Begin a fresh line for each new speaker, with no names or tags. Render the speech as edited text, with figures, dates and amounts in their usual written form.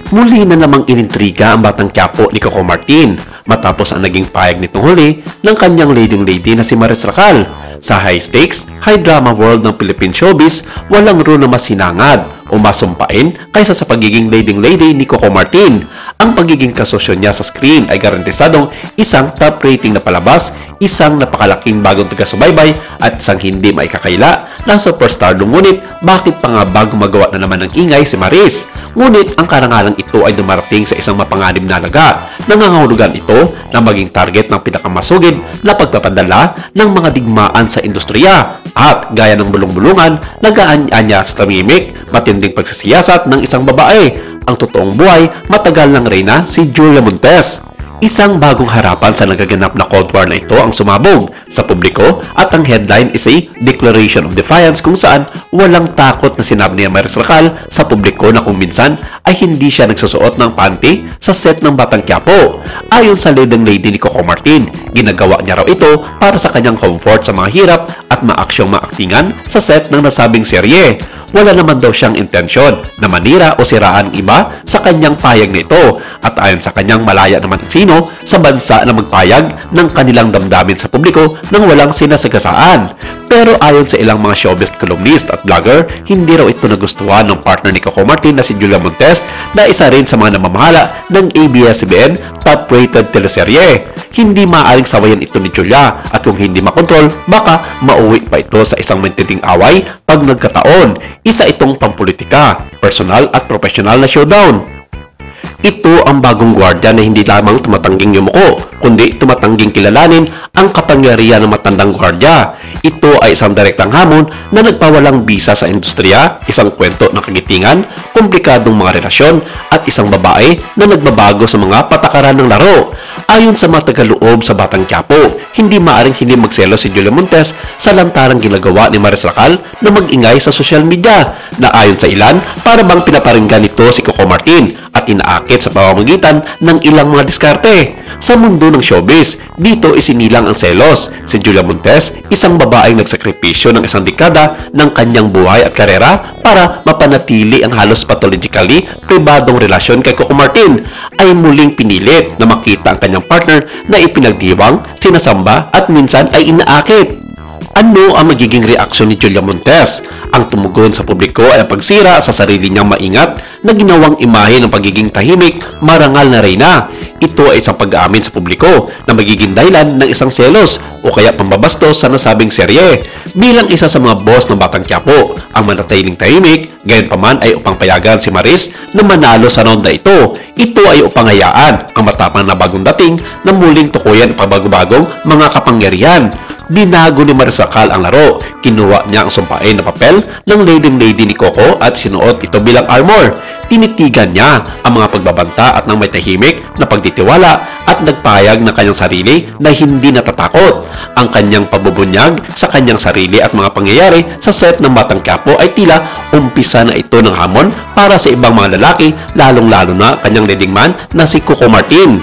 Muli na namang inintriga ang Batang Quiapo ni Coco Martin matapos ang naging payag nitong huli ng kanyang leading lady na si Maris Racal. Sa high stakes, high drama world ng Philippine showbiz, walang rule na mas hinangad o masumpain kaysa sa pagiging leading lady ni Coco Martin. Ang pagiging kasosyo niya sa screen ay garantisadong isang top rating na palabas, isang napakalaking bagong taga-subaybay at isang hindi maikakaila na superstar. Ngunit bakit pa nga ba gumagawa na naman ng ingay si Maris? Ngunit ang karangalang ito ay dumarating sa isang mapanganib na laga. Nangangahulugan ito na maging target ng pinakamasugid na pagpapadala ng mga digmaan sa industriya. At gaya ng bulong-bulungan, nagaan-anya sa tamimik, matinding pagsisiyasat ng isang babae. Ang totoong buhay, matagal ng reyna si Julia Montes. Isang bagong harapan sa nagaganap na Cold War na ito ang sumabog sa publiko at ang headline is a Declaration of Defiance kung saan walang takot na sinabi ni Maris Racal sa publiko na kung minsan ay hindi siya nagsusuot ng panty sa set ng Batang Quiapo. Ayon sa leading lady ni Coco Martin, ginagawa niya raw ito para sa kanyang comfort sa mga hirap at maaksyong maaktingan sa set ng nasabing serye. Wala naman daw siyang intensyon na manira o siraan iba sa kanyang payag nito at ayon sa kanyang malaya naman sino sa bansa na magpayag ng kanilang damdamin sa publiko nang walang sinasagasaan. Pero ayon sa ilang mga showbiz columnist at vlogger, hindi raw ito nagustuhan ng partner ni Coco Martin na si Julia Montes na isa rin sa mga namamahala ng ABS-CBN top-rated teleserye. Hindi maaaring sawayan ito ni Julia at kung hindi makontrol, baka mauwi pa ito sa isang matinding away pag nagkataon. Isa itong pampolitika, personal at profesional na showdown. Ito ang bagong gwardiya na hindi lamang tumatangging yumuko, kundi tumatangging kilalanin ang kapangyarihan ng matandang gwardiya. Ito ay isang direktang hamon na nagpawalang bisa sa industriya, isang kwento ng kagitingan, komplikadong mga relasyon, at isang babae na nagbabago sa mga patakaran ng laro. Ayon sa mga tagaloob sa Batang Quiapo, hindi maaring hindi magselo si Julia Montes sa lantarang ginagawa ni Maris Racal na mag-ingay sa social media na ayon sa ilan, para bang pinaparinggan nito si Coco Martin at inaakit sa pamamagitan ng ilang mga diskarte. Sa mundo ng showbiz, dito isinilang ang selos. Si Julia Montes, isang babaeng nagsakripisyo ng isang dekada ng kanyang buhay at karera para mapanatili ang halos pathologically pribadong relasyon kay Coco Martin, ay muling pinilit na makita ang kanyang partner na ipinagdiwang, sinasamba at minsan ay inaakit. Ano ang magiging reaksyon ni Julia Montes? Ang tumugon sa publiko ay ang pagsira sa sarili niyang maingat na ginawang imahe ng pagiging tahimik, marangal na reyna. Ito ay isang pag-aamin sa publiko na magiging dahilan ng isang selos o kaya pambabastos sa nasabing serye. Bilang isa sa mga boss ng Batang Quiapo, ang manatiling tahimik, gayunpaman ay upang payagan si Maris na manalo sa ronda ito. Ito ay upang hayaan ang matapang na bagong dating na muling tukuyan ang pabago-bagong mga kapangyarihan. Binago ni Maris Racal ang laro. Kinuha niya ang sumpain na papel ng leading lady ni Coco at sinuot ito bilang armor. Tinitigan niya ang mga pagbabanta at ng may tahimik na pagtitiwala at nagpayag ng kanyang sarili na hindi natatakot. Ang kanyang pabubunyag sa kanyang sarili at mga pangyayari sa set ng Batang Quiapo ay tila umpisa na ito ng hamon para sa ibang mga lalaki, lalong-lalo na kanyang leading man na si Coco Martin.